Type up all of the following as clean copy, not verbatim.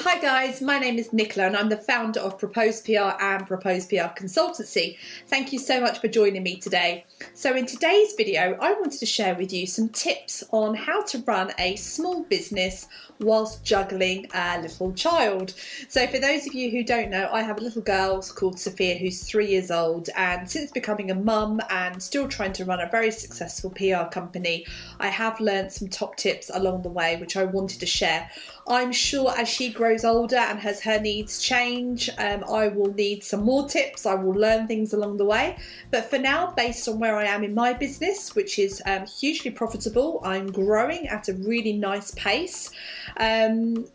Hi guys, my name is Nicola and I'm the founder of Propose PR and Propose PR Consultancy. Thank you so much for joining me today. So in today's video, I wanted to share with you some tips on how to run a small business whilst juggling a little child. So for those of you who don't know, I have a little girl called Sophia who's 3 years old, and since becoming a mum and still trying to run a very successful PR company, I have learned some top tips along the way which I wanted to share. I'm sure as she grows older and as her needs change, I will need some more tips. I will learn things along the way. But for now, based on where I am in my business, which is hugely profitable, I'm growing at a really nice pace. And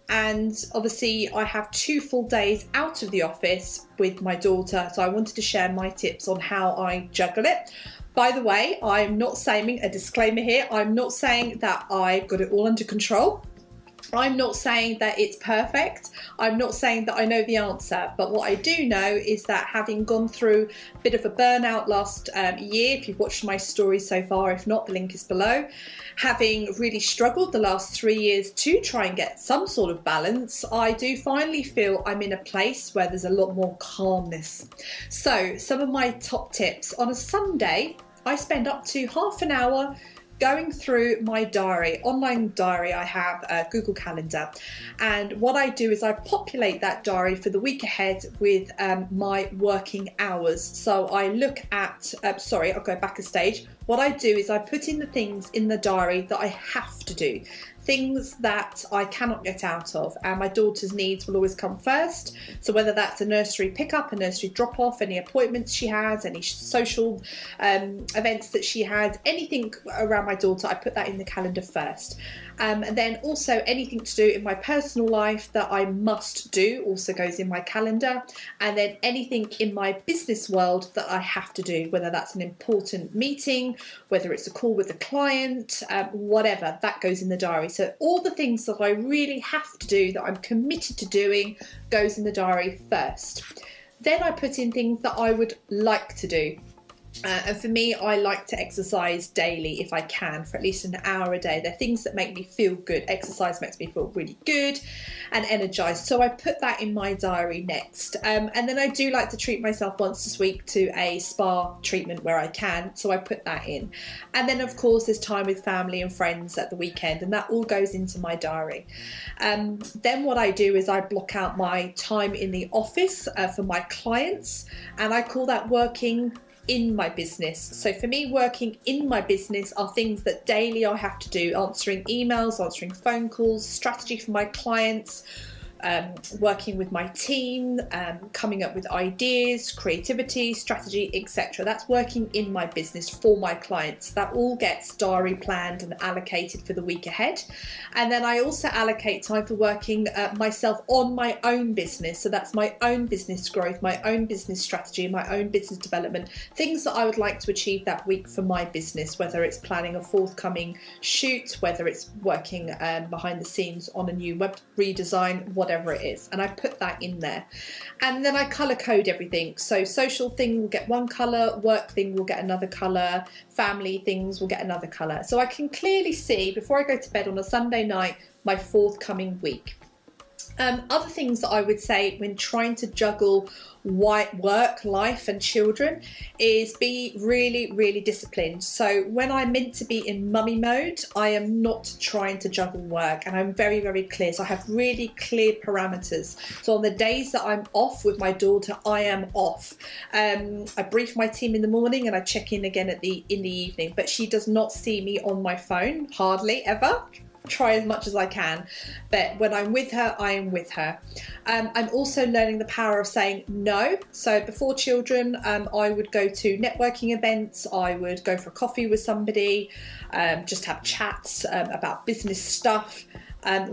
obviously I have 2 full days out of the office with my daughter. So I wanted to share my tips on how I juggle it. By the way, I'm not saying, a disclaimer here, I'm not saying that I've got it all under control. I'm not saying that it's perfect. I'm not saying that I know the answer, but what I do know is that having gone through a bit of a burnout last year, if you've watched my story so far, if not, the link is below, having really struggled the last 3 years to try and get some sort of balance, I do finally feel I'm in a place where there's a lot more calmness. So some of my top tips: on a Sunday, I spend up to half an hour going through my diary, online diary. I have a Google Calendar, and what I do is I populate that diary for the week ahead with my working hours. So I look at, I'll go back a stage. What I do is I put in the things in the diary that I have to do, things that I cannot get out of, and my daughter's needs will always come first. So whether that's a nursery pickup, a nursery drop off, any appointments she has, any social events that she has, anything around my daughter, I put that in the calendar first. And then also anything to do in my personal life that I must do also goes in my calendar. And then anything in my business world that I have to do, whether that's an important meeting, whether it's a call with a client, whatever, that goes in the diary. So all the things that I really have to do, that I'm committed to doing, goes in the diary first. Then I put in things that I would like to do. And for me, I like to exercise daily if I can, for at least an hour a day. They're things that make me feel good. Exercise makes me feel really good and energized. So I put that in my diary next. And then I do like to treat myself once this week to a spa treatment where I can. So I put that in. And then of course there's time with family and friends at the weekend, and that all goes into my diary. Then what I do is I block out my time in the office for my clients, and I call that working in my business. So for me, working in my business are things that daily I have to do: answering emails, answering phone calls, strategy for my clients, working with my team, coming up with ideas, creativity, strategy, etc. That's working in my business for my clients. That all gets diary planned and allocated for the week ahead. And then I also allocate time for working myself on my own business. So that's my own business growth, my own business strategy, my own business development, things that I would like to achieve that week for my business, whether it's planning a forthcoming shoot, whether it's working behind the scenes on a new web redesign, whatever it is. And I put that in there. And then I color code everything. So social thing will get one color, work thing will get another color, family things will get another color. So I can clearly see before I go to bed on a Sunday night my forthcoming week. Other things that I would say when trying to juggle work, life and children is be really, really disciplined. So when I'm meant to be in mummy mode, I am not trying to juggle work, and I'm very, very clear. So I have really clear parameters. So on the days that I'm off with my daughter, I am off. I brief my team in the morning and I check in again in the evening, but she does not see me on my phone, hardly ever. Try as much as I can, but when I'm with her, I am with her. I'm also learning the power of saying no. So before children, I would go to networking events, I would go for a coffee with somebody, just have chats about business stuff.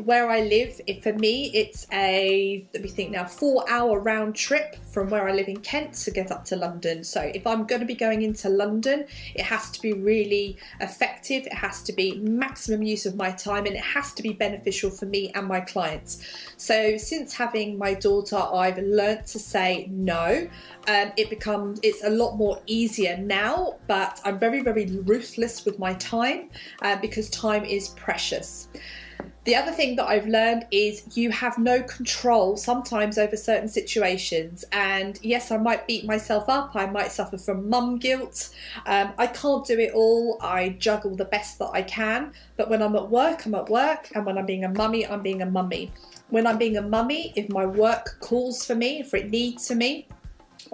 Where I live, for me, it's a, let me think now, 4-hour round trip from where I live in Kent to get up to London. So if I'm going to be going into London, it has to be really effective, it has to be maximum use of my time, and it has to be beneficial for me and my clients. So since having my daughter, I've learnt to say no. It's a lot more easier now, but I'm very, very ruthless with my time because time is precious. The other thing that I've learned is you have no control sometimes over certain situations. And yes, I might beat myself up. I might suffer from mum guilt. I can't do it all. I juggle the best that I can. But when I'm at work, I'm at work. And when I'm being a mummy, I'm being a mummy. When I'm being a mummy, if my work calls for me, if it needs for me,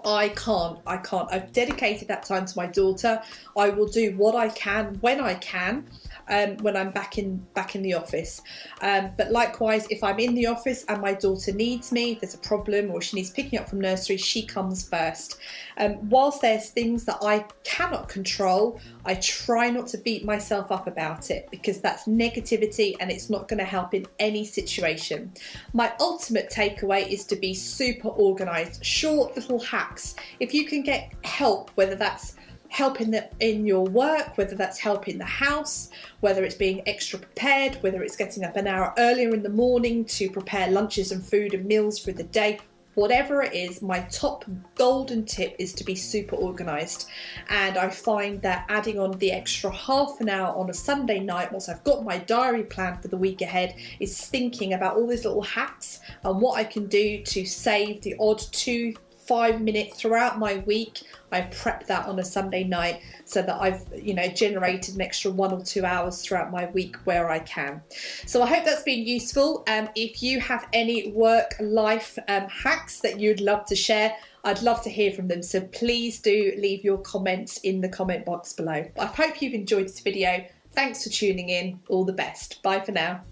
I can't. I've dedicated that time to my daughter. I will do what I can when I can. When I'm back in the office, but likewise, if I'm in the office and my daughter needs me, there's a problem, or she needs picking up from nursery, she comes first. Whilst there's things that I cannot control, I try not to beat myself up about it, because that's negativity and it's not going to help in any situation. My ultimate takeaway is to be super organised. Short little hacks. If you can get help, whether that's help in your work, whether that's help in the house, whether it's being extra prepared, whether it's getting up an hour earlier in the morning to prepare lunches and food and meals for the day, whatever it is, my top golden tip is to be super organised. And I find that adding on the extra half an hour on a Sunday night, once I've got my diary planned for the week ahead, is thinking about all these little hacks and what I can do to save the odd 2-5 minutes throughout my week. I prep that on a Sunday night so that I've generated an extra 1 or 2 hours throughout my week where I can. So I hope that's been useful. If you have any work life hacks that you'd love to share, I'd love to hear from them. So please do leave your comments in the comment box below. I hope you've enjoyed this video. Thanks for tuning in. All the best. Bye for now.